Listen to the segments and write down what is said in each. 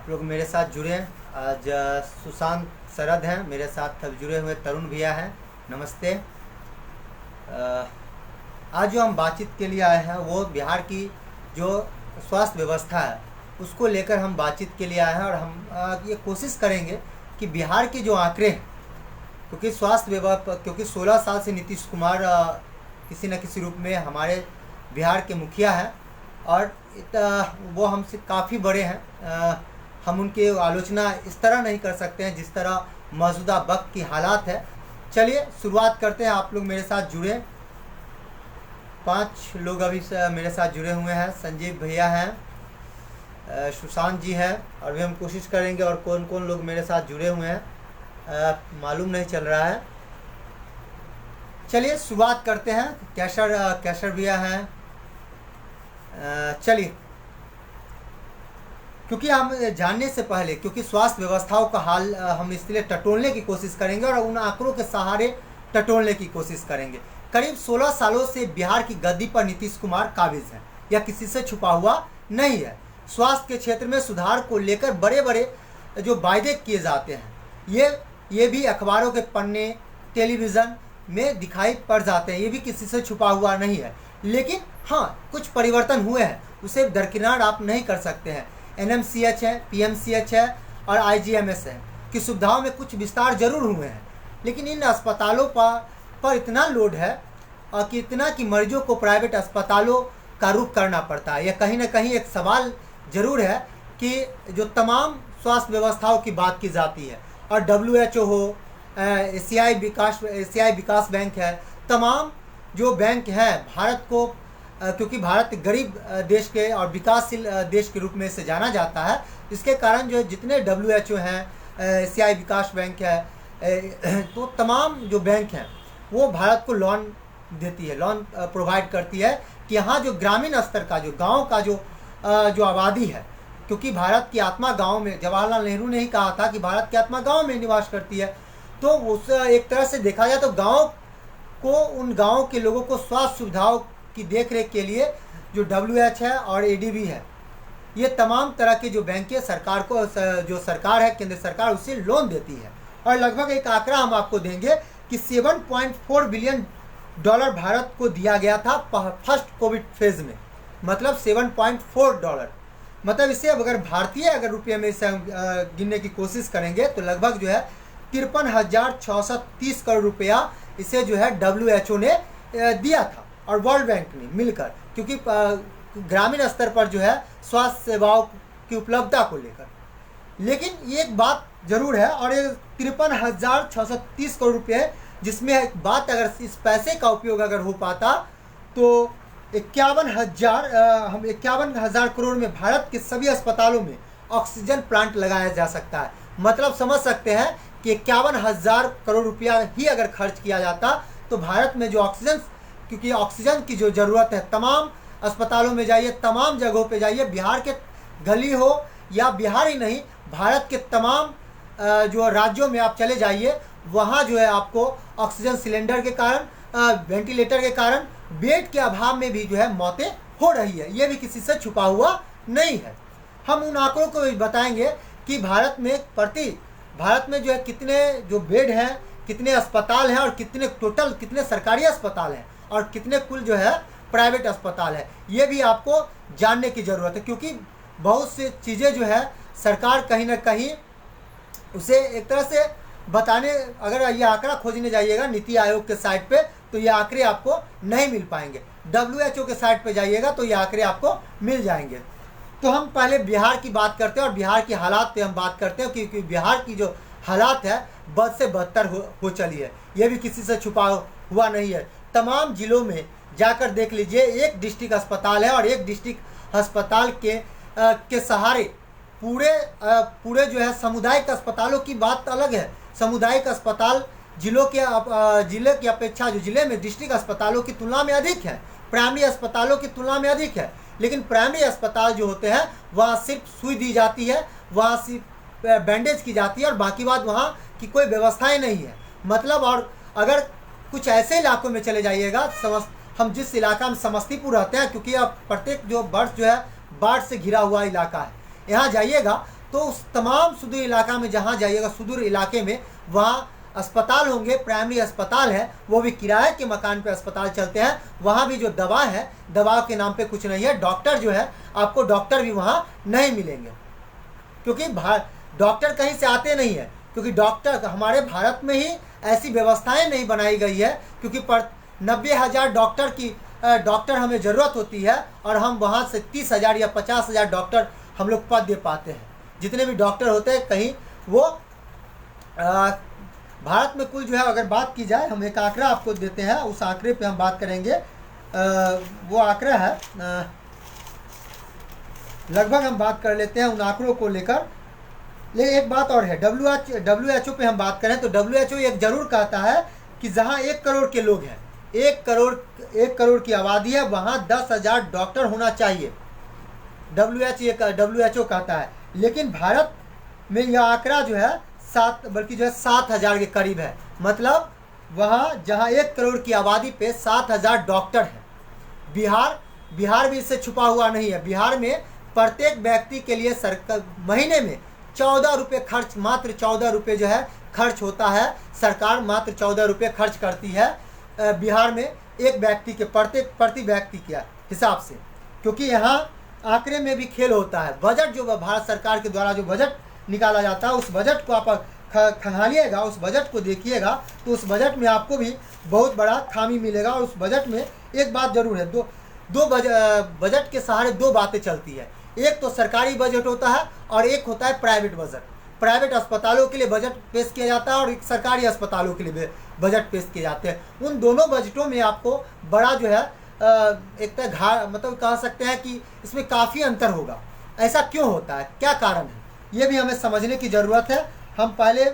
लोग मेरे साथ जुड़े हैं। आज सुशांत शरद हैं मेरे साथ जुड़े हुए, तरुण भैया हैं, नमस्ते। आज जो हम बातचीत के लिए आए हैं वो बिहार की जो स्वास्थ्य व्यवस्था है उसको लेकर हम बातचीत के लिए आए हैं। और हम ये कोशिश करेंगे कि बिहार के जो आंकड़े हैं, क्योंकि स्वास्थ्य व्यवस्था, क्योंकि 16 साल से नीतीश कुमार किसी न किसी रूप में हमारे बिहार के मुखिया हैं और वो हमसे काफ़ी बड़े हैं। हम उनकी आलोचना इस तरह नहीं कर सकते हैं जिस तरह मौजूदा वक्त की हालात है। चलिए शुरुआत करते हैं। आप लोग मेरे साथ जुड़े, 5 लोग अभी मेरे साथ जुड़े हुए हैं। संजीव भैया हैं, सुशांत जी हैं, और भी हम कोशिश करेंगे और कौन कौन लोग मेरे साथ जुड़े हुए हैं मालूम नहीं चल रहा है। चलिए शुरुआत करते हैं। कैशर भैया हैं। चलिए, क्योंकि हम जानने से पहले, क्योंकि स्वास्थ्य व्यवस्थाओं का हाल हम इसलिए टटोलने की कोशिश करेंगे और उन आंकड़ों के सहारे टटोलने की कोशिश करेंगे। करीब 16 सालों से बिहार की गद्दी पर नीतीश कुमार काबिज हैं, यह किसी से छुपा हुआ नहीं है। स्वास्थ्य के क्षेत्र में सुधार को लेकर बड़े बड़े जो वायदे किए जाते हैं ये भी अखबारों के पन्ने, टेलीविज़न में दिखाई पड़ जाते हैं, ये भी किसी से छुपा हुआ नहीं है। लेकिन हाँ, कुछ परिवर्तन हुए हैं, उसे दरकिनार आप नहीं कर सकते हैं। NMCH है, PMCH है और IGMS है की सुविधाओं में कुछ विस्तार जरूर हुए हैं, लेकिन इन अस्पतालों पर इतना लोड है कि इतना कि मरीजों को प्राइवेट अस्पतालों का रुख करना पड़ता है। यह कहीं ना कहीं एक सवाल जरूर है कि जो तमाम स्वास्थ्य व्यवस्थाओं की बात की जाती है, और WHO हो, एशियाई विकास बैंक है, तमाम जो बैंक हैं भारत को, क्योंकि भारत गरीब देश के और विकासशील देश के रूप में से जाना जाता है, इसके कारण जो जितने WHO हैं, एशियाई विकास बैंक है, तो तमाम जो बैंक हैं वो भारत को लोन देती है, लोन प्रोवाइड करती है कि यहाँ जो ग्रामीण स्तर का, जो गांव का जो आबादी है, क्योंकि भारत की आत्मा गांव में, जवाहरलाल नेहरू ने ही कहा था कि भारत की आत्मा गांव में निवास करती है। तो उस एक तरह से देखा जाए तो गांव को, उन गाँव के लोगों को स्वास्थ्य सुविधाओं की देखरेख के लिए जो WH है और ADB है, ये तमाम तरह के जो बैंकें सरकार को, जो सरकार है, केंद्र सरकार, उसे लोन देती है। और लगभग एक आंकड़ा हम आपको देंगे कि $7.4 बिलियन भारत को दिया गया था फर्स्ट कोविड फेज में, मतलब $7.4। मतलब इसे अगर भारतीय रुपये में इसे गिनने की कोशिश करेंगे तो लगभग जो है 53,630 करोड़ रुपया इसे जो है WHO ने दिया था और वर्ल्ड बैंक ने मिलकर, क्योंकि ग्रामीण स्तर पर जो है स्वास्थ्य सेवाओं की उपलब्धता को लेकर। लेकिन ये एक बात जरूर है, और ये 53,630 करोड़ रुपये, जिसमें एक बात, अगर इस पैसे का उपयोग अगर हो पाता तो 51,000 करोड़ में भारत के सभी अस्पतालों में ऑक्सीजन प्लांट लगाया जा सकता है। मतलब समझ सकते हैं कि 51,000 करोड़ रुपया ही अगर खर्च किया जाता तो भारत में जो ऑक्सीजन, क्योंकि ऑक्सीजन की जो ज़रूरत है, तमाम अस्पतालों में जाइए, तमाम जगहों पे जाइए, बिहार के गली हो या बिहार ही नहीं, भारत के तमाम जो राज्यों में आप चले जाइए, वहाँ जो है आपको ऑक्सीजन सिलेंडर के कारण, वेंटिलेटर के कारण, बेड के अभाव में भी जो है मौतें हो रही है। ये भी किसी से छुपा हुआ नहीं है। हम उन आंकड़ों को भी बताएंगे कि भारत में जो है कितने जो बेड हैं, कितने अस्पताल हैं, और कितने सरकारी अस्पताल हैं, और कितने कुल जो है प्राइवेट अस्पताल है। ये भी आपको जानने की ज़रूरत है, क्योंकि बहुत सी चीज़ें जो है सरकार कहीं ना कहीं उसे एक तरह से बताने, अगर ये आंकड़ा खोजने जाइएगा नीति आयोग के साइट पे तो ये आंकड़े आपको नहीं मिल पाएंगे। WHO के साइट पे जाइएगा तो ये आंकड़े आपको मिल जाएंगे। तो हम पहले बिहार की बात करते हैं और बिहार की हालात पे हम बात करते हैं, क्योंकि बिहार की जो हालात है बद से बदतर हो चली है। ये भी किसी से छुपा हुआ नहीं है। तमाम जिलों में जाकर देख लीजिए, एक डिस्ट्रिक्ट अस्पताल है और एक डिस्ट्रिक्ट अस्पताल के सहारे पूरे जो है सामुदायिक अस्पतालों की बात अलग है। सामुदायिक अस्पताल जिले की अपेक्षा जो जिले में डिस्ट्रिक्ट अस्पतालों की तुलना में अधिक है, प्राइमरी अस्पतालों की तुलना में अधिक है। लेकिन प्राइमरी अस्पताल जो होते हैं वहाँ सिर्फ सुई दी जाती है, वहाँ सिर्फ बैंडेज की जाती है, और बाकी बात वहाँ की कोई व्यवस्थाएं नहीं है। मतलब, और अगर कुछ ऐसे इलाकों में चले जाइएगा, हम जिस इलाका में समस्तीपुर रहते हैं, क्योंकि अब प्रत्येक जो वर्ष जो है बाढ़ से घिरा हुआ इलाका है, यहाँ जाइएगा तो उस तमाम सुदूर इलाका में जहाँ जाइएगा, सुदूर इलाके में वहाँ अस्पताल होंगे, प्राइमरी अस्पताल है, वो भी किराए के मकान पे अस्पताल चलते हैं। वहाँ भी जो दवा है, दवा के नाम पे कुछ नहीं है। डॉक्टर जो है, आपको डॉक्टर भी वहाँ नहीं मिलेंगे, क्योंकि डॉक्टर कहीं से आते नहीं है, क्योंकि डॉक्टर हमारे भारत में ही ऐसी व्यवस्थाएं नहीं बनाई गई है, क्योंकि 90,000 डॉक्टर हमें ज़रूरत होती है, और हम वहाँ से 30,000 या 50,000 डॉक्टर हम लोग पद दे पाते हैं। जितने भी डॉक्टर होते हैं कहीं वो भारत में कुल जो है, अगर बात की जाए, हम एक आंकड़ा आपको देते हैं, उस आंकड़े पे हम बात करेंगे। वो आंकड़ा है, लगभग हम बात कर लेते हैं उन आंकड़ों को लेकर। लेकिन एक बात और है, WHO पे हम बात करें तो WHO एक जरूर कहता है कि जहां 1 करोड़ के लोग हैं, 1 करोड़ की आबादी है, वहां 10,000 डॉक्टर होना चाहिए। WHO कहता है। लेकिन भारत में यह आंकड़ा जो है 7,000 के करीब है। मतलब वहाँ जहाँ 1 करोड़ की आबादी पे 7,000 डॉक्टर हैं। बिहार भी इससे छुपा हुआ नहीं है। बिहार में प्रत्येक व्यक्ति के लिए सरकार महीने में 14 रुपये खर्च, मात्र 14 रुपये जो है खर्च होता है। सरकार मात्र 14 रुपये खर्च करती है बिहार में एक व्यक्ति के प्रति व्यक्ति के हिसाब से, क्योंकि यहाँ आंकड़े में भी खेल होता है। बजट जो भारत सरकार के द्वारा जो बजट निकाला जाता है, उस बजट को आप खंगालिएगा, उस बजट को देखिएगा, तो उस बजट में आपको भी बहुत बड़ा खामी मिलेगा। और उस बजट में एक बात जरूर है, बजट के सहारे 2 बातें चलती है। एक तो सरकारी बजट होता है और एक होता है प्राइवेट बजट। प्राइवेट अस्पतालों के लिए बजट पेश किया जाता है और एक सरकारी अस्पतालों के लिए बजट पेश किए जाते हैं। उन दोनों बजटों में आपको बड़ा जो है एक तरह मतलब कह सकते हैं कि इसमें काफ़ी अंतर होगा। ऐसा क्यों होता है, क्या कारण है, ये भी हमें समझने की ज़रूरत है। हम पहले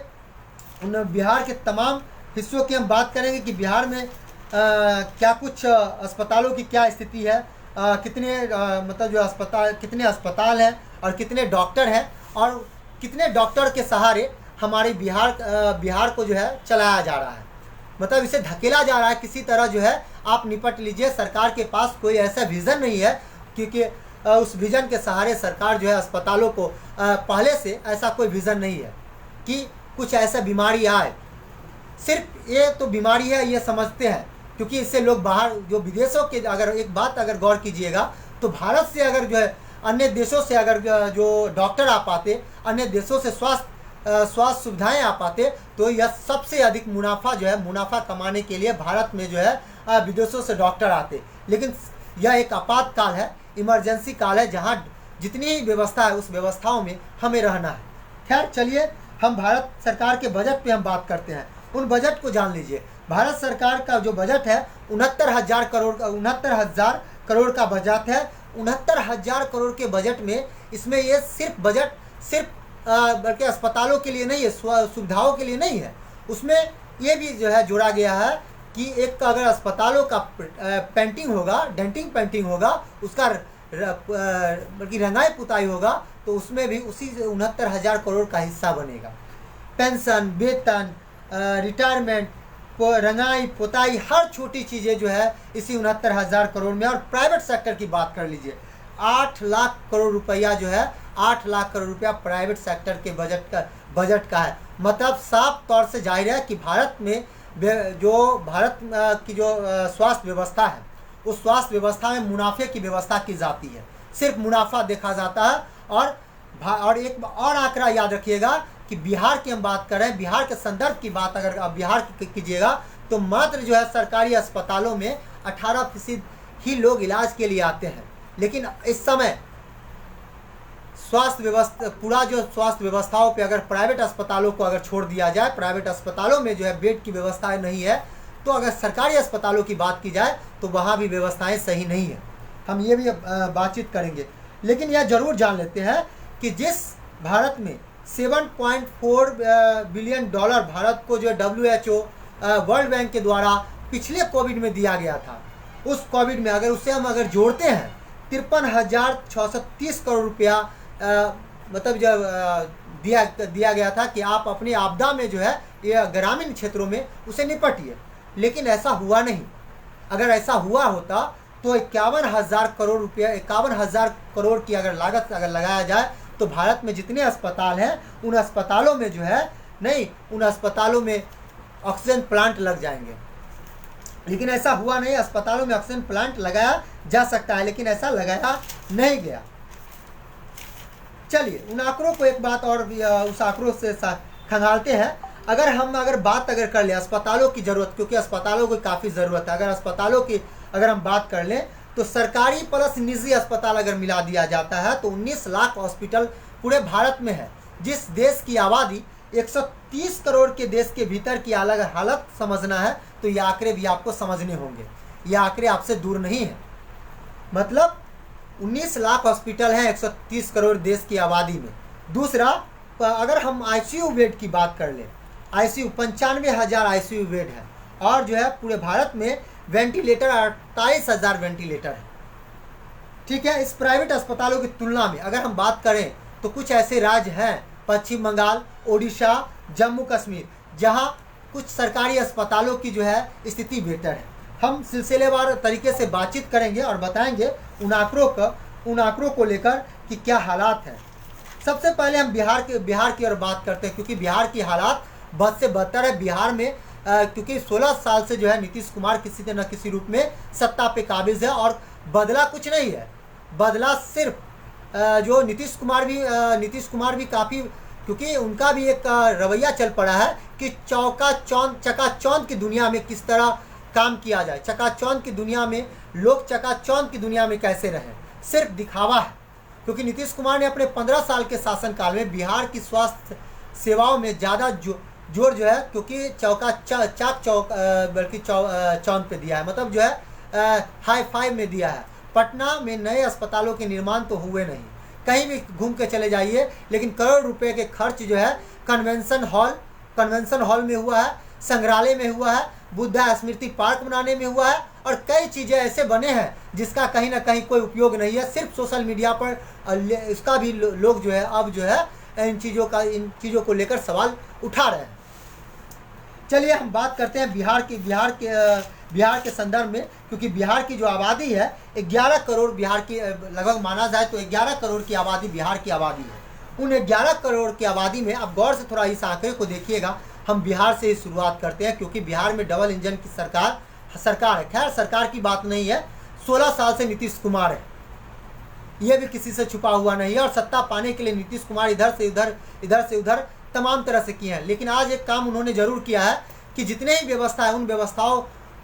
उन बिहार के तमाम हिस्सों की हम बात करेंगे कि बिहार में क्या कुछ अस्पतालों की क्या स्थिति है, कितने मतलब जो कितने अस्पताल हैं और कितने डॉक्टर हैं, और कितने डॉक्टर के सहारे हमारे बिहार को जो है चलाया जा रहा है। मतलब इसे धकेला जा रहा है किसी तरह जो है। आप निपट लीजिए, सरकार के पास कोई ऐसा विज़न नहीं है, क्योंकि उस विज़न के सहारे सरकार जो है अस्पतालों को पहले से ऐसा कोई विज़न नहीं है कि कुछ ऐसा बीमारी आए। सिर्फ ये तो बीमारी है ये समझते हैं, क्योंकि इससे लोग बाहर जो विदेशों के, अगर गौर कीजिएगा तो भारत से अगर जो है अन्य देशों से अगर जो डॉक्टर आ पाते, अन्य देशों से स्वास्थ्य सुविधाएं आ पाते, तो यह सबसे अधिक मुनाफा कमाने के लिए भारत में जो है विदेशों से डॉक्टर आते। लेकिन यह एक आपातकाल है, इमरजेंसी काल है, जहां जितनी ही व्यवस्था है उस व्यवस्थाओं में हमें रहना है। खैर चलिए, हम भारत सरकार के बजट पे हम बात करते हैं। उन बजट को जान लीजिए। भारत सरकार का जो बजट है 69,000 करोड़ का बजट है। 69,000 करोड़ के बजट में इसमें ये सिर्फ बल्कि अस्पतालों के लिए नहीं है, सुविधाओं के लिए नहीं है। उसमें ये भी जो है जोड़ा गया है कि एक अगर अस्पतालों का पेंटिंग होगा, डेंटिंग पेंटिंग होगा, उसका बल्कि रंगाई पुताई होगा, तो उसमें भी उसी 69,000 करोड़ का हिस्सा बनेगा। पेंशन, वेतन, रिटायरमेंट, रंगाई पुताई, हर छोटी चीज़ें जो है इसी 69,000 करोड़ में। और प्राइवेट सेक्टर की बात कर लीजिए, 8 लाख करोड़ रुपया जो है, 8 लाख करोड़ रुपया प्राइवेट सेक्टर के बजट का है। मतलब साफ तौर से जाहिर है कि भारत में भारत की जो स्वास्थ्य व्यवस्था है, उस स्वास्थ्य व्यवस्था में मुनाफे की व्यवस्था की जाती है, सिर्फ मुनाफा देखा जाता है। और एक और आंकड़ा याद रखिएगा कि बिहार की हम बात करें, बिहार के संदर्भ की बात अगर आप बिहार की कीजिएगा, तो मात्र जो है सरकारी अस्पतालों में 18% ही लोग इलाज के लिए आते हैं। लेकिन इस समय स्वास्थ्य व्यवस्थाओं पे अगर प्राइवेट अस्पतालों को अगर छोड़ दिया जाए, प्राइवेट अस्पतालों में जो है बेड की व्यवस्थाएं नहीं है, तो अगर सरकारी अस्पतालों की बात की जाए तो वहाँ भी व्यवस्थाएं सही नहीं है। हम ये भी बातचीत करेंगे। लेकिन यह जरूर जान लेते हैं कि जिस भारत में 7.4 बिलियन डॉलर भारत को जो WHO वर्ल्ड बैंक के द्वारा पिछले कोविड में दिया गया था, उस कोविड में अगर हम जोड़ते हैं 53,630 करोड़ रुपया मतलब जब दिया गया था कि आप अपनी आपदा में जो है ये ग्रामीण क्षेत्रों में उसे निपटिए। लेकिन ऐसा हुआ नहीं। अगर ऐसा हुआ होता तो 51,000 करोड़ रुपया, 51,000 करोड़ की अगर लागत अगर लगाया जाए तो भारत में जितने अस्पताल हैं उन अस्पतालों में जो है नहीं, उन अस्पतालों में ऑक्सीजन प्लांट लग जाएंगे। लेकिन ऐसा हुआ नहीं। अस्पतालों में ऑक्सीजन प्लांट लगाया जा सकता है, लेकिन ऐसा लगाया नहीं गया। चलिए उन आंकड़ों को एक बात और उस आंकड़ों से खंगालते हैं। अगर बात कर ले अस्पतालों की ज़रूरत, क्योंकि अस्पतालों की काफ़ी ज़रूरत है। अगर अस्पतालों की अगर हम बात कर लें तो सरकारी प्लस निजी अस्पताल अगर मिला दिया जाता है तो 19 लाख हॉस्पिटल पूरे भारत में है। जिस देश की आबादी 130 करोड़ के देश के भीतर की अलग हालत समझना है तो ये आंकड़े भी आपको समझने होंगे। ये आंकड़े आपसे दूर नहीं है। मतलब 19 लाख हॉस्पिटल हैं 130 करोड़ देश की आबादी में। दूसरा, अगर हम आईसीयू बेड की बात कर लें, आईसीयू 95,000 आईसीयू बेड है और जो है पूरे भारत में वेंटिलेटर 28,000 वेंटिलेटर है। ठीक है। इस प्राइवेट अस्पतालों की तुलना में अगर हम बात करें तो कुछ ऐसे राज्य हैं, पश्चिम बंगाल, ओडिशा, जम्मू कश्मीर, जहां कुछ सरकारी अस्पतालों की जो है स्थिति बेहतर है। हम सिलसिलेवार तरीके से बातचीत करेंगे और बताएंगे उन आंकड़ों को लेकर कि क्या हालात हैं। सबसे पहले हम बिहार की ओर बात करते हैं, क्योंकि बिहार की हालात बद से बदतर है। बिहार में क्योंकि 16 साल से जो है नीतीश कुमार किसी न किसी रूप में सत्ता पे काबिज है और बदला कुछ नहीं है। बदला सिर्फ जो नीतीश कुमार भी काफ़ी, क्योंकि उनका भी एक रवैया चल पड़ा है कि चकाचौंध की दुनिया में किस तरह काम किया जाए, चकाचौंध की दुनिया में लोग चकाचौंध की दुनिया में कैसे रहें, सिर्फ दिखावा है। क्योंकि नीतीश कुमार ने अपने 15 साल के शासनकाल में बिहार की स्वास्थ्य सेवाओं में ज़्यादा जोर जो है, क्योंकि बल्कि चौंध पे दिया है, मतलब जो है हाई फाइव में दिया है। पटना में नए अस्पतालों के निर्माण तो हुए नहीं, कहीं भी घूम के चले जाइए, लेकिन करोड़ रुपए के खर्च जो है कन्वेंशन हॉल में हुआ है, संग्रहालय में हुआ है, बुद्धा स्मृति पार्क बनाने में हुआ है और कई चीज़ें ऐसे बने हैं जिसका कहीं ना कहीं कोई उपयोग नहीं है। सिर्फ सोशल मीडिया पर इसका भी लोग जो है अब जो है इन चीज़ों को लेकर सवाल उठा रहे हैं। चलिए हम बात करते हैं बिहार के संदर्भ में, क्योंकि बिहार की जो आबादी है 11 करोड़, बिहार की लगभग माना जाए तो 11 करोड़ की आबादी बिहार की आबादी है। उन 11 करोड़ की आबादी में आप गौर से थोड़ा इस आंकड़े को देखिएगा। हम बिहार से ही शुरुआत करते हैं, क्योंकि बिहार में डबल इंजन की सरकार है। खैर सरकार की बात नहीं है, 16 साल से नीतीश कुमार है, ये भी किसी से छुपा हुआ नहीं है। और सत्ता पाने के लिए नीतीश कुमार इधर से उधर तमाम तरह से किए हैं। लेकिन आज एक काम उन्होंने जरूर किया है कि जितने ही व्यवस्था है उन व्यवस्थाओं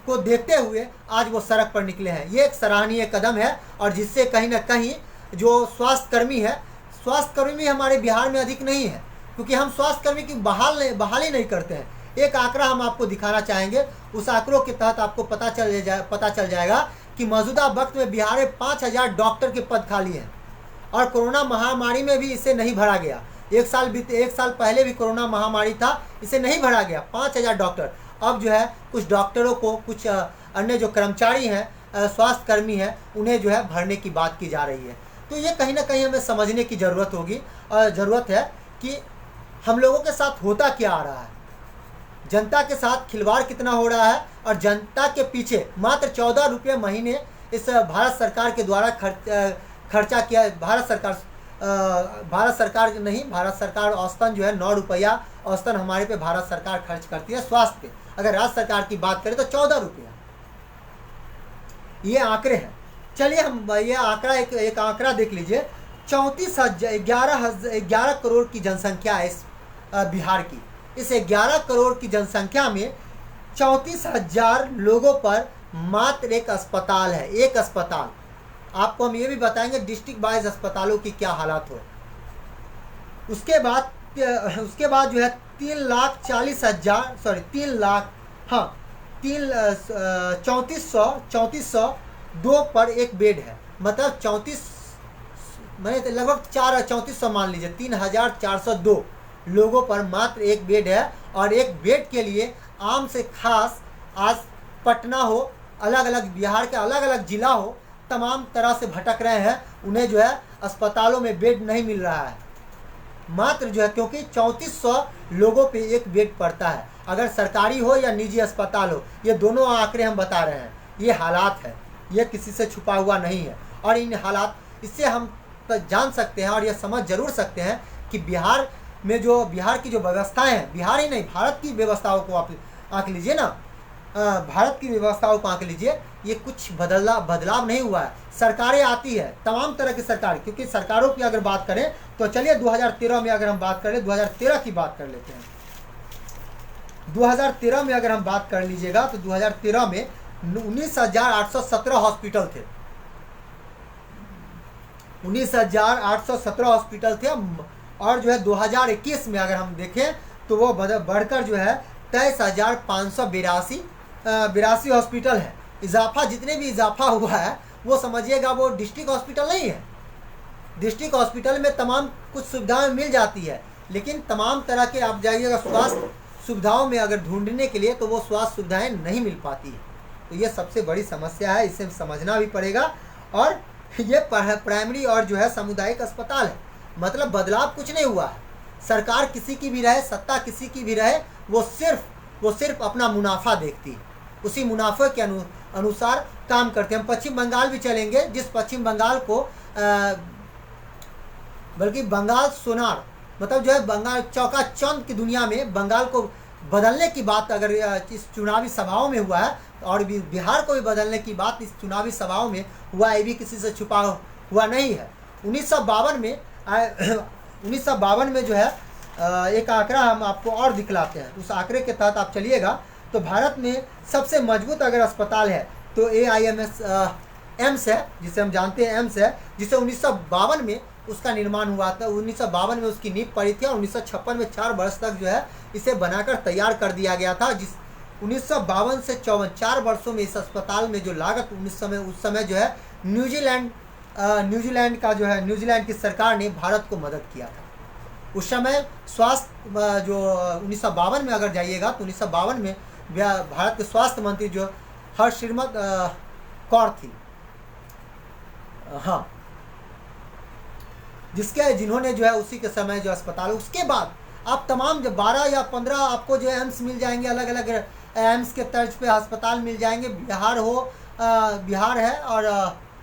को देखते हुए आज वो सड़क पर निकले हैं। ये एक सराहनीय कदम है और जिससे कहीं ना कहीं जो स्वास्थ्यकर्मी हमारे बिहार में अधिक नहीं है, क्योंकि हम स्वास्थ्यकर्मी की बहाली नहीं करते हैं। एक आंकड़ा हम आपको दिखाना चाहेंगे, उस आंकड़ों के तहत आपको पता चल जाएगा कि मौजूदा वक्त में बिहार में 5,000 डॉक्टर के पद खाली हैं और कोरोना महामारी में भी इसे नहीं भरा गया। एक साल पहले भी कोरोना महामारी था, इसे नहीं भरा गया। 5,000 डॉक्टर, अब जो है कुछ डॉक्टरों को, कुछ अन्य जो कर्मचारी हैं, स्वास्थ्यकर्मी हैं, उन्हें जो है भरने की बात की जा रही है। तो ये कहीं ना कहीं हमें समझने की ज़रूरत होगी और ज़रूरत है कि हम लोगों के साथ होता क्या आ रहा है, जनता के साथ खिलवाड़ कितना हो रहा है और जनता के पीछे मात्र 14 रुपये महीने इस भारत सरकार के द्वारा खर्चा किया। भारत सरकार औसतन जो है 9 रुपया औसतन हमारे पे भारत सरकार खर्च करती है स्वास्थ्य पे। अगर राज्य सरकार की बात करें तो 14 रुपया, ये आंकड़े हैं। चलिए हम ये आंकड़ा एक आंकड़ा देख लीजिए। 11 करोड़ की जनसंख्या है इस बिहार की। इस 11 करोड़ की जनसंख्या में 34,000 लोगों पर मात्र एक अस्पताल है, एक अस्पताल। आपको हम ये भी बताएंगे डिस्ट्रिक्ट वाइज अस्पतालों की क्या हालात हो। उसके बाद जो है 34,2 पर एक बेड है, मतलब 3400 मान लीजिए, 3,402 लोगों पर मात्र एक बेड है। और एक बेड के लिए आम से खास आज पटना हो, अलग अलग बिहार के अलग अलग जिला हो, तमाम तरह से भटक रहे हैं। उन्हें जो है अस्पतालों में बेड नहीं मिल रहा है, मात्र जो है क्योंकि 3400 लोगों पे एक बेड पड़ता है। अगर सरकारी हो या निजी अस्पताल हो, ये दोनों आंकड़े हम बता रहे हैं। ये हालात है, ये किसी से छुपा हुआ नहीं है। और इन हालात, इससे हम जान सकते हैं और यह समझ जरूर सकते हैं कि बिहार में जो बिहार की जो व्यवस्थाएं हैं, बिहार ही नहीं भारत की व्यवस्थाओं को आप आंक लीजिए ना, भारत की व्यवस्थाओं को आंक लीजिए, ये कुछ बदलाव नहीं हुआ है। सरकारें आती है, तमाम तरह की सरकार, क्योंकि सरकारों की अगर बात करें तो चलिए 2013 में अगर हम बात करें, 2013 की बात कर लेते हैं। 2013 में अगर हम बात कर लीजिएगा तो 2013 में 19,817 हॉस्पिटल थे, 19,817 हॉस्पिटल थे। और जो है 2021 में अगर हम देखें तो वो बढ़कर जो है 23,582 हॉस्पिटल है। इजाफा, जितने भी इजाफा हुआ है वो समझिएगा वो डिस्ट्रिक्ट हॉस्पिटल नहीं है। डिस्ट्रिक्ट हॉस्पिटल में तमाम कुछ सुविधाएं मिल जाती है, लेकिन तमाम तरह के आप जाइएगा स्वास्थ्य सुविधाओं में अगर ढूंढने के लिए तो वो स्वास्थ्य सुविधाएं नहीं मिल पाती है। तो ये सबसे बड़ी समस्या है, इसे समझना भी पड़ेगा। और ये प्राइमरी और जो है सामुदायिक अस्पताल है, मतलब बदलाव कुछ नहीं हुआ है। सरकार किसी की भी रहे, सत्ता किसी की भी रहे, वो सिर्फ अपना मुनाफा देखती है, उसी मुनाफे के अनुसार काम करते हैं। हम पश्चिम बंगाल भी चलेंगे, जिस पश्चिम बंगाल को बल्कि बंगाल सोनार, मतलब जो है बंगाल चौका चंद की दुनिया में बंगाल को बदलने की बात अगर इस चुनावी सभाओं में हुआ है, और बिहार को भी बदलने की बात इस चुनावी सभाओं में हुआ, ये भी किसी से छुपा हुआ नहीं है। 1952 में जो है एक आंकड़ा हम आपको और दिखलाते हैं, उस आंकड़े के तहत आप चलिएगा तो भारत में सबसे मजबूत अगर अस्पताल है तो एम्स है, जिसे हम जानते हैं एम्स है, जिसे 1952 में उसका निर्माण हुआ था। 1952 में उसकी नींव पड़ी थी और 1956 में 4 वर्ष तक जो है इसे बनाकर तैयार कर दिया गया था। जिस 1952 से 54 4 वर्षों में इस अस्पताल में जो लागत उस समय जो है न्यूजीलैंड का जो है न्यूजीलैंड की सरकार ने भारत को मदद किया था। उस समय स्वास्थ्य जो 1952 में अगर जाइएगा तो 1952 में भारत के स्वास्थ्य मंत्री जो हरसिमरत कौर थी, हाँ, जिन्होंने जो है उसी के समय जो अस्पताल, उसके बाद आप तमाम जो 12 या 15 आपको जो एम्स मिल जाएंगे, अलग अलग एम्स के तर्ज पे अस्पताल मिल जाएंगे। बिहार है और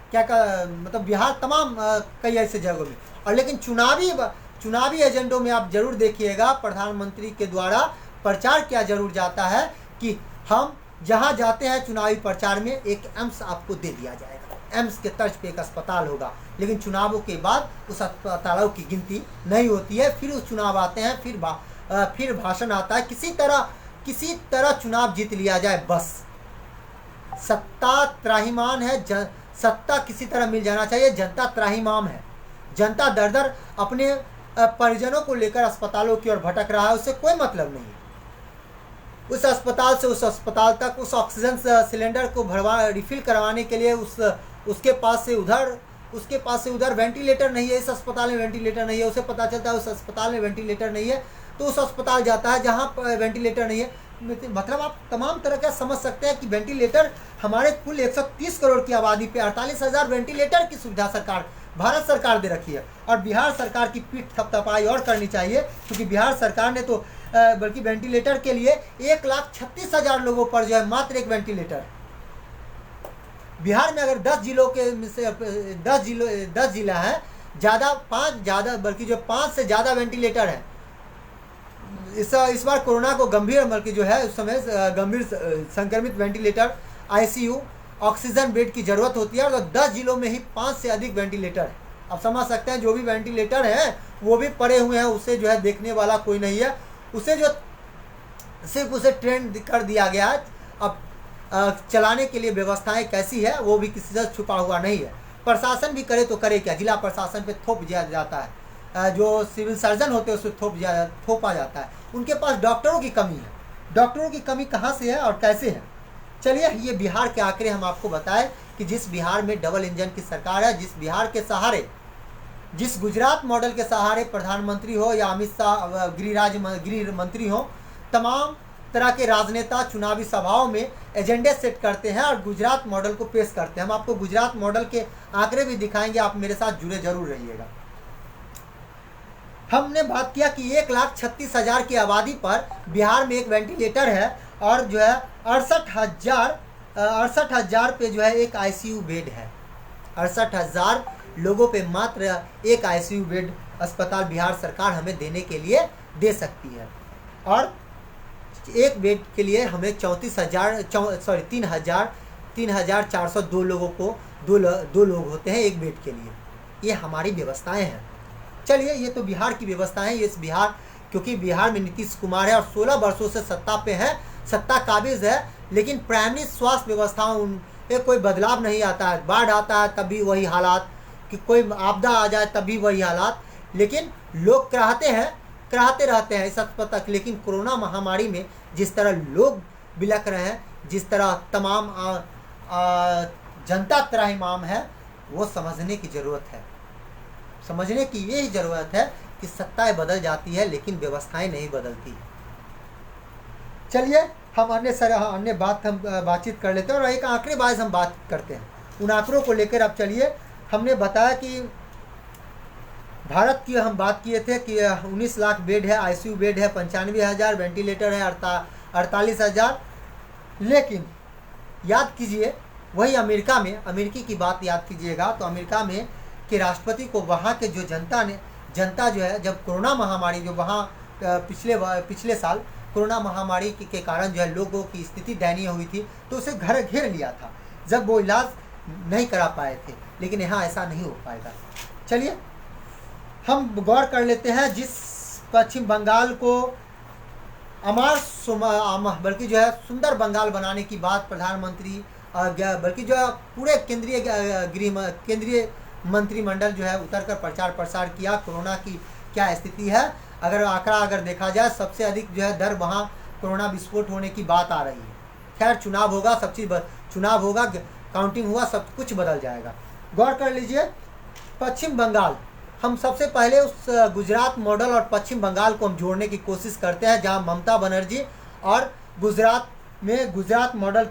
मतलब बिहार तमाम कई ऐसे जगहों में। और लेकिन चुनावी एजेंडों में आप जरूर देखिएगा प्रधानमंत्री के द्वारा प्रचार किया जरूर जाता है कि हम जहां जाते हैं चुनावी प्रचार में एक एम्स आपको दे दिया जाएगा, एम्स के तर्ज पे एक अस्पताल होगा। लेकिन चुनावों के बाद उस अस्पतालों की गिनती नहीं होती है, फिर उस चुनाव आते हैं, फिर भाषण आता है, किसी तरह चुनाव जीत लिया जाए, बस सत्ता त्राहिमाम है, सत्ता किसी तरह मिल जाना चाहिए। जनता त्राहिमाम है, जनता दर दर अपने परिजनों को लेकर अस्पतालों की ओर भटक रहा है, उससे कोई मतलब नहीं है। उस अस्पताल से उस अस्पताल तक, उस ऑक्सीजन सिलेंडर को रिफिल करवाने के लिए उसके पास से उधर वेंटिलेटर नहीं है, इस अस्पताल में वेंटिलेटर नहीं है, उसे पता चलता है उस अस्पताल में वेंटिलेटर नहीं है तो उस अस्पताल जाता है जहाँ वेंटिलेटर नहीं है। मतलब आप तमाम तरह का समझ सकते हैं कि वेंटिलेटर हमारे कुल 130 करोड़ की आबादी पे 48,000 वेंटिलेटर की सुविधा भारत सरकार दे रखी है। और बिहार सरकार की पीठ थपथपाई और करनी चाहिए, क्योंकि बिहार सरकार ने तो बल्कि वेंटिलेटर के लिए 1,36,000 लोगों पर जो है मात्र एक वेंटिलेटर। बिहार में अगर 10 जिलों के से 10 जिला है, बल्कि जो 5 से ज़्यादा वेंटिलेटर है। इस बार कोरोना को गंभीर बल्कि जो है उस समय गंभीर संक्रमित वेंटिलेटर, आईसीयू, ऑक्सीजन बेड की ज़रूरत होती है, और 10 जिलों में ही 5 से अधिक वेंटिलेटर है। आप समझ सकते हैं जो भी वेंटिलेटर हैं वो भी पड़े हुए हैं, उसे जो है देखने वाला कोई नहीं है, सिर्फ उसे ट्रेंड कर दिया गया है। अब चलाने के लिए व्यवस्थाएं कैसी है वो भी किसी से छुपा हुआ नहीं है। प्रशासन भी करे तो करे क्या, जिला प्रशासन पे थोप दिया जाता है, जो सिविल सर्जन होते हैं उसे थोपा जाता है। उनके पास डॉक्टरों की कमी है। डॉक्टरों की कमी कहाँ से है और कैसे है? चलिए ये बिहार के आंकड़े हम आपको बताएं कि जिस बिहार में डबल इंजन की सरकार है, जिस बिहार के सहारे, जिस गुजरात मॉडल के सहारे प्रधानमंत्री हो या अमित शाह गृह मंत्री हो, तमाम तरह के राजनेता चुनावी सभाओं में एजेंडे सेट करते हैं और गुजरात मॉडल को पेश करते हैं। हम आपको गुजरात मॉडल के आंकड़े भी दिखाएंगे, आप मेरे साथ जुड़े जरूर रहिएगा। हमने बात किया कि 1,36,000 की आबादी पर बिहार में एक वेंटिलेटर है और जो है 68,000 पे जो है एक आईसीयू बेड है। 68,000 लोगों पे मात्र एक आईसीयू बेड अस्पताल बिहार सरकार हमें देने के लिए दे सकती है, और एक बेड के लिए हमें 3,402 लोगों को दो लोग होते हैं एक बेड के लिए। ये हमारी व्यवस्थाएं हैं। चलिए, ये तो बिहार की व्यवस्थाएं। ये इस बिहार, क्योंकि बिहार में नीतीश कुमार है और 16 वर्षों से सत्ता पे है, सत्ता काबिज है, लेकिन प्राइमरी स्वास्थ्य व्यवस्थाओं में कोई बदलाव नहीं आता है। बाढ़ आता है तब भी वही हालात, कि कोई आपदा आ जाए तब भी वही हालात, लेकिन लोग कराहते रहते हैं इस अस्पताल। लेकिन कोरोना महामारी में जिस तरह लोग बिलख रहे हैं, जिस तरह तमाम जनता त्राहिमाम है, वो समझने की ज़रूरत है। समझने की यही ज़रूरत है कि सत्ताएं बदल जाती है लेकिन व्यवस्थाएं नहीं बदलती। चलिए, हम अन्य बातचीत कर लेते हैं, और एक आंकड़े बाज हम बात करते हैं। उन आंकड़ों को लेकर अब चलिए, हमने बताया कि भारत की हम बात किए थे कि 19 लाख बेड है, आईसीयू बेड है 95,000, वेंटिलेटर है 48,000। लेकिन याद कीजिए, वही अमेरिकी की बात याद कीजिएगा तो अमेरिका में के राष्ट्रपति को वहाँ के जो जनता जो है, जब कोरोना महामारी जो वहाँ पिछले साल कोरोना महामारी के कारण जो है लोगों की स्थिति दयनीय हुई थी, तो उसे घर घेर लिया था जब वो इलाज नहीं करा पाए थे। लेकिन यहाँ ऐसा नहीं हो पाएगा। चलिए, हम गौर कर लेते हैं। जिस पश्चिम बंगाल को बल्कि जो है सुंदर बंगाल बनाने की बात प्रधानमंत्री बल्कि जो है पूरे केंद्रीय मंत्रिमंडल जो है उतर कर प्रचार प्रसार किया कोरोना की क्या स्थिति है। अगर देखा जाए, सबसे अधिक जो है दर वहाँ कोरोना विस्फोट होने की बात आ रही है। खैर, चुनाव होगा, सब चीज़ चुनाव होगा, काउंटिंग हुआ, सब कुछ बदल जाएगा। गौर कर लीजिए, पश्चिम बंगाल, हम सबसे पहले उस गुजरात मॉडल और पश्चिम बंगाल को हम जोड़ने की कोशिश करते हैं, जहां ममता बनर्जी और गुजरात मॉडल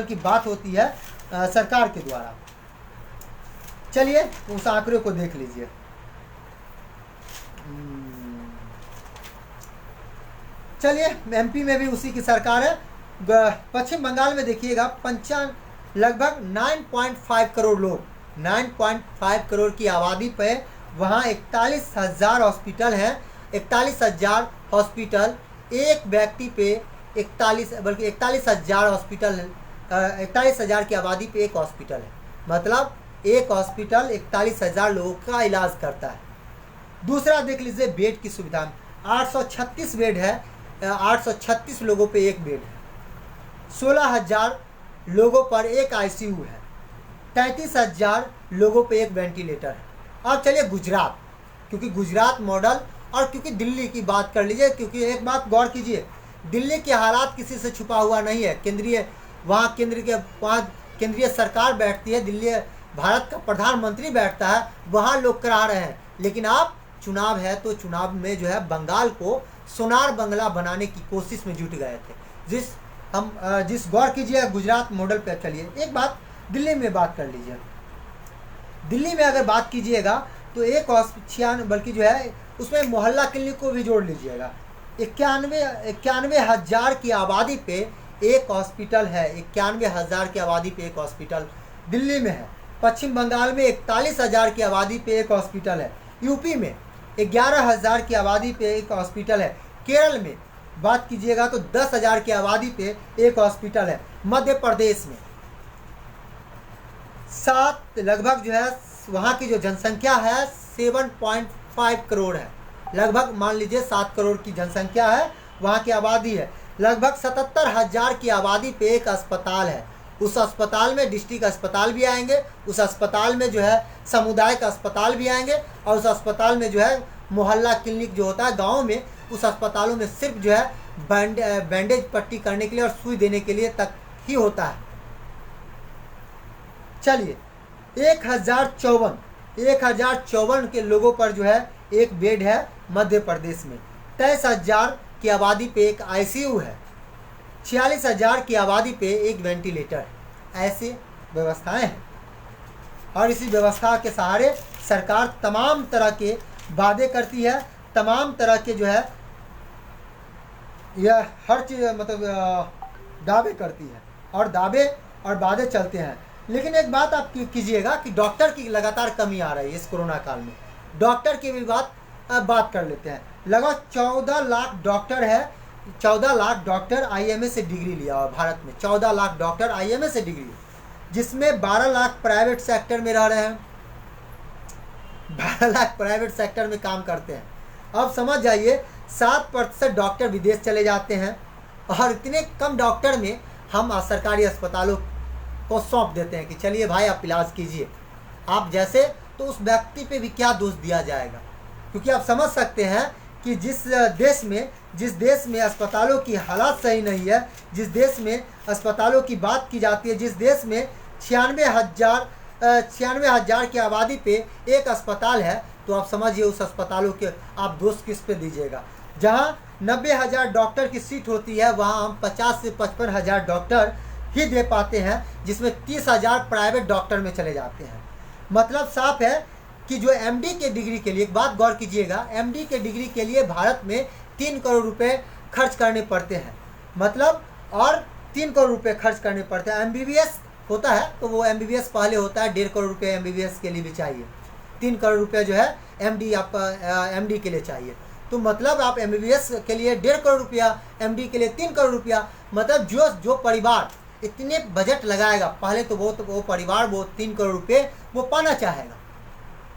की बात होती है सरकार के द्वारा। चलिए, उस आंकड़े को देख लीजिए। चलिए, एमपी में भी उसी की सरकार है। पश्चिम बंगाल में देखिएगा, लगभग 9.5 करोड़ लोग, 9.5 करोड़ की आबादी पे वहाँ 41,000 हॉस्पिटल हैं। 41,000 हॉस्पिटल, एक व्यक्ति पे 41,000 हॉस्पिटल, 41,000 की आबादी पे एक हॉस्पिटल है। मतलब एक हॉस्पिटल 41,000 लोगों का इलाज करता है। दूसरा देख लीजिए, बेड की सुविधा, 836 बेड है, 836 लोगों पे एक बेड है। 16,000 लोगों पर एक आईसीयू है, 33,000 लोगों पे एक वेंटिलेटर है। अब चलिए गुजरात, क्योंकि गुजरात मॉडल और क्योंकि दिल्ली की बात कर लीजिए, क्योंकि एक बात गौर कीजिए, दिल्ली के हालात किसी से छुपा हुआ नहीं है। वहाँ केंद्रीय सरकार बैठती है, दिल्ली भारत का प्रधानमंत्री बैठता है, वहाँ लोग करा रहे हैं। लेकिन अब चुनाव है तो चुनाव में जो है बंगाल को सोनार बंगला बनाने की कोशिश में जुट गए थे। जिस गौर कीजिए गुजरात मॉडल पे। चलिए, एक बात दिल्ली में बात कर लीजिए। दिल्ली में अगर बात कीजिएगा तो एक बल्कि जो है उसमें मोहल्ला क्लिनिक को भी जोड़ लीजिएगा। 91,000 की आबादी पे एक हॉस्पिटल है, 91,000 की आबादी पे एक हॉस्पिटल दिल्ली में है। पश्चिम बंगाल में 41,000 की आबादी पे एक हॉस्पिटल है। यूपी में 11,000 की आबादी पे एक हॉस्पिटल है। केरल में बात कीजिएगा तो 10,000 की आबादी पे एक हॉस्पिटल है। मध्य प्रदेश में लगभग जो है वहाँ की जो जनसंख्या है 7.5 करोड़ है। लगभग मान लीजिए 7 करोड़ की जनसंख्या है, वहाँ की आबादी है। लगभग 77,000 की आबादी पे एक अस्पताल है। उस अस्पताल में डिस्ट्रिक्ट अस्पताल भी आएंगे, उस अस्पताल में जो है सामुदायिक अस्पताल भी आएंगे, और उस अस्पताल में जो है मोहल्ला क्लिनिक जो होता है गाँव में, उस अस्पतालों में सिर्फ जो है बैंडेज पट्टी करने के लिए और सुई देने के लिए तक ही होता है। चलिए, 1054 के लोगों पर जो है एक बेड है मध्य प्रदेश में। 23,000 की आबादी पे एक आईसीयू है। 46,000 की आबादी पे एक वेंटिलेटर है। ऐसी व्यवस्थाएं हैं, और इसी व्यवस्था के सहारे सरकार तमाम तरह के वादे करती है, तमाम तरह के जो है यह हर चीज़ मतलब दावे करती है, और दावे और वादे चलते हैं। लेकिन एक बात आप कीजिएगा कि डॉक्टर की लगातार कमी आ रही है इस कोरोना काल में। डॉक्टर की भी बात कर लेते हैं। लगभग 14 लाख डॉक्टर है, 14 लाख डॉक्टर आईएमए से डिग्री लिया हुआ भारत में। 14 लाख डॉक्टर आईएमए से डिग्री, जिसमें 12 लाख प्राइवेट सेक्टर में रह रहे हैं, 12 लाख प्राइवेट सेक्टर में काम करते हैं। अब समझ जाइए 7% डॉक्टर विदेश चले जाते हैं, और इतने कम डॉक्टर में हम सरकारी अस्पतालों को सौंप देते हैं कि चलिए भाई आप इलाज कीजिए आप जैसे। तो उस व्यक्ति पे भी क्या दोष दिया जाएगा? क्योंकि आप समझ सकते हैं कि जिस देश में अस्पतालों की हालात सही नहीं है, जिस देश में अस्पतालों की बात की जाती है, जिस देश में 96,000 की आबादी पे एक अस्पताल है, तो आप समझिए उस अस्पतालों के आप दोष किस पे दीजिएगा? जहां 90,000 डॉक्टर की सीट होती है, वहां हम 50 से 55,000 डॉक्टर ही दे पाते हैं, जिसमें 30,000 प्राइवेट डॉक्टर में चले जाते हैं। मतलब साफ है कि जो एमडी के डिग्री के लिए, एक बात गौर कीजिएगा, एमडी के डिग्री के लिए भारत में 3 करोड़ रुपए खर्च करने पड़ते हैं। मतलब और 3 करोड़ रुपए खर्च करने पड़ते हैं। एमबीबीएस होता है तो वो एमबीबीएस पहले होता है, 1.5 करोड़ रुपये एमबीबीएस के लिए भी चाहिए। 3 करोड़ रुपये जो है एमडी आपका एमडी के लिए चाहिए। तो मतलब आप एमबीबीएस के लिए 1.5 करोड़ रुपया, एमडी के लिए 3 करोड़ रुपया। मतलब जो परिवार इतने बजट लगाएगा, पहले तो वो परिवार वो 3 करोड़ रुपये वो पाना चाहेगा।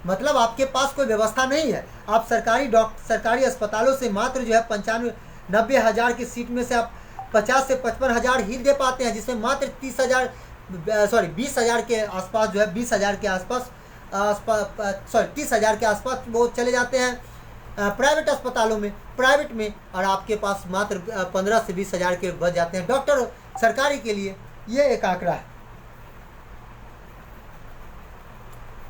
मतलब आपके पास कोई व्यवस्था नहीं है। आप सरकारी अस्पतालों से मात्र जो है 95-90,000 की सीट में से आप 50 से 55,000 ही दे पाते हैं, जिसमें मात्र 20,000 के आसपास जो है 20,000 के आसपास 30,000 के आसपास वो चले जाते हैं प्राइवेट अस्पतालों में, प्राइवेट में, और आपके पास मात्र 15 से 20,000 के बच जाते हैं डॉक्टर सरकारी के लिए। ये एक आंकड़ा है।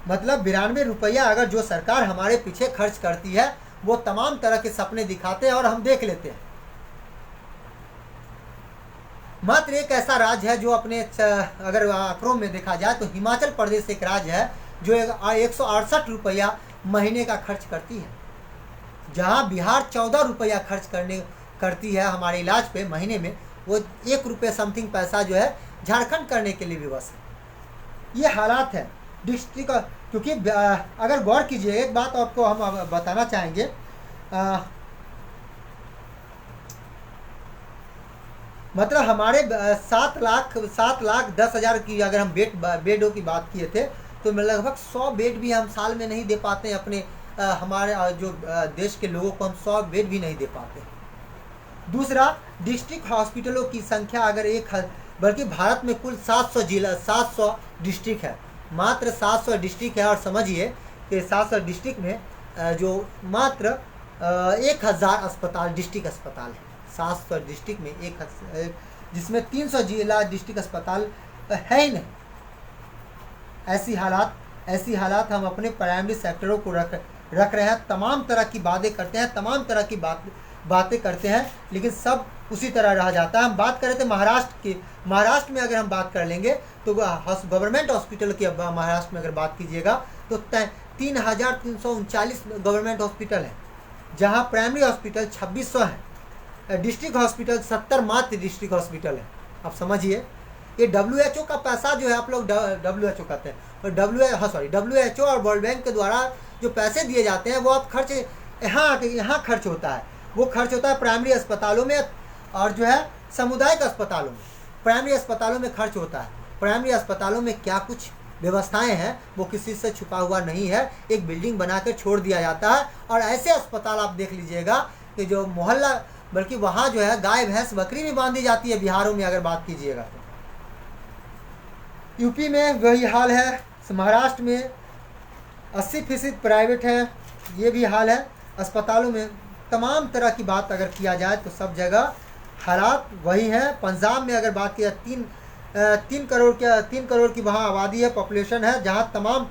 मतलब 92 रुपया अगर जो सरकार हमारे पीछे खर्च करती है, वो तमाम तरह के सपने दिखाते हैं और हम देख लेते हैं। मात्र एक ऐसा राज्य है जो अपने अगर आंकड़ों में देखा जाए तो हिमाचल प्रदेश एक राज्य है जो 168 रुपया महीने का खर्च करती है, जहां बिहार 14 रुपया खर्च करती है हमारे इलाज पे महीने में। वो 1 रुपये समथिंग पैसा जो है झारखंड करने के लिए भी बस है। ये हालात है डिस्ट्रिक्ट। क्योंकि अगर गौर कीजिए, एक बात आपको हम बताना चाहेंगे, मतलब हमारे 7,10,000 की अगर हम बेडों की बात किए थे, तो लगभग 100 बेड भी हम साल में नहीं दे पाते हैं अपने हमारे जो देश के लोगों को हम 100 बेड भी नहीं दे पाते। दूसरा, डिस्ट्रिक्ट हॉस्पिटलों की संख्या अगर बल्कि भारत में कुल 700 डिस्ट्रिक्ट है, मात्र 700 डिस्ट्रिक्ट है। और समझिए कि 700 डिस्ट्रिक्ट में जो मात्र 1,000 अस्पताल डिस्ट्रिक्ट अस्पताल है। 700 डिस्ट्रिक्ट में जिसमें 300 जिला डिस्ट्रिक्ट अस्पताल है ही नहीं। ऐसी हालात हम अपने प्राइमरी सेक्टरों को रख रहे हैं। तमाम तरह की बातें करते हैं, तमाम तरह की बातें करते हैं, लेकिन सब उसी तरह रह जाता है। हम बात कर रहे थे महाराष्ट्र की। महाराष्ट्र में अगर हम बात कर लेंगे तो गवर्नमेंट हॉस्पिटल की महाराष्ट्र में अगर बात कीजिएगा तो 3,339 गवर्नमेंट हॉस्पिटल है, जहां प्राइमरी हॉस्पिटल 2600 है, डिस्ट्रिक्ट हॉस्पिटल 70 मात्र डिस्ट्रिक्ट हॉस्पिटल है। आप समझिए ये WHO का पैसा जो है, आप लोग WHO कहते हैं, और WHO और वर्ल्ड बैंक के द्वारा जो पैसे दिए जाते हैं वो आप खर्च यहाँ खर्च होता है। वो खर्च होता है प्राइमरी अस्पतालों में और जो है सामुदायिक अस्पतालों में। प्राइमरी अस्पतालों में खर्च होता है। प्राइमरी अस्पतालों में क्या कुछ व्यवस्थाएं हैं वो किसी से छुपा हुआ नहीं है। एक बिल्डिंग बनाकर छोड़ दिया जाता है, और ऐसे अस्पताल आप देख लीजिएगा कि जो मोहल्ला, बल्कि वहाँ जो है गाय भैंस बकरी भी बांधी जाती है। बिहारों में अगर बात कीजिएगा तो यूपी में वही हाल है, महाराष्ट्र में 80% प्राइवेट है, ये भी हाल है। अस्पतालों में तमाम तरह की बात अगर किया जाए तो सब जगह हालात वही है। पंजाब में अगर बात किया 3 करोड़ की वहाँ आबादी है, पॉपुलेशन है, जहाँ तमाम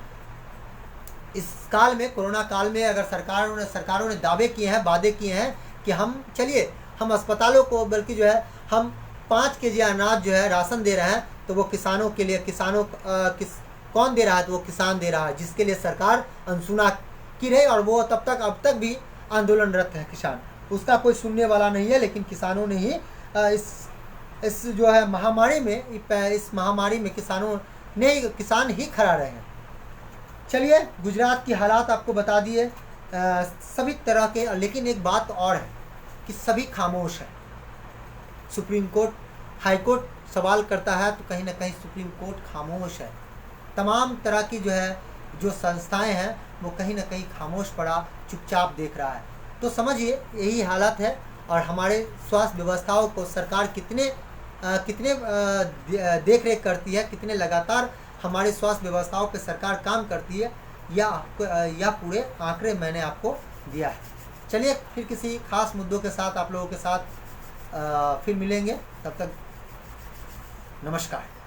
इस काल में, कोरोना काल में अगर सरकारों ने दावे किए हैं, वादे किए हैं कि हम अस्पतालों को, बल्कि जो है हम 5 केजी अनाज जो है राशन दे रहे हैं, तो वो किसानों के लिए, कौन दे रहा है? तो वो किसान दे रहा है, जिसके लिए सरकार अनसुना की रही, और वो अब तक भी आंदोलनरत है किसान। उसका कोई सुनने वाला नहीं है। लेकिन किसानों ने ही इस जो है महामारी में किसानों नहीं किसान ही खड़ा रहेंगे। चलिए गुजरात की हालात आपको बता दिए सभी तरह के, लेकिन एक बात और है कि सभी खामोश हैं। सुप्रीम कोर्ट, हाई कोर्ट सवाल करता है तो कहीं ना कहीं सुप्रीम कोर्ट खामोश है। तमाम तरह की जो संस्थाएं हैं वो कहीं ना कहीं खामोश पड़ा, चुपचाप देख रहा है। तो समझिए यही हालत है। और हमारे स्वास्थ्य व्यवस्थाओं को सरकार कितने देख रेख करती है, कितने लगातार हमारे स्वास्थ्य व्यवस्थाओं पे सरकार काम करती है, या पूरे आंकड़े मैंने आपको दिया है। चलिए फिर किसी खास मुद्दों के साथ आप लोगों के साथ फिर मिलेंगे। तब तक नमस्कार।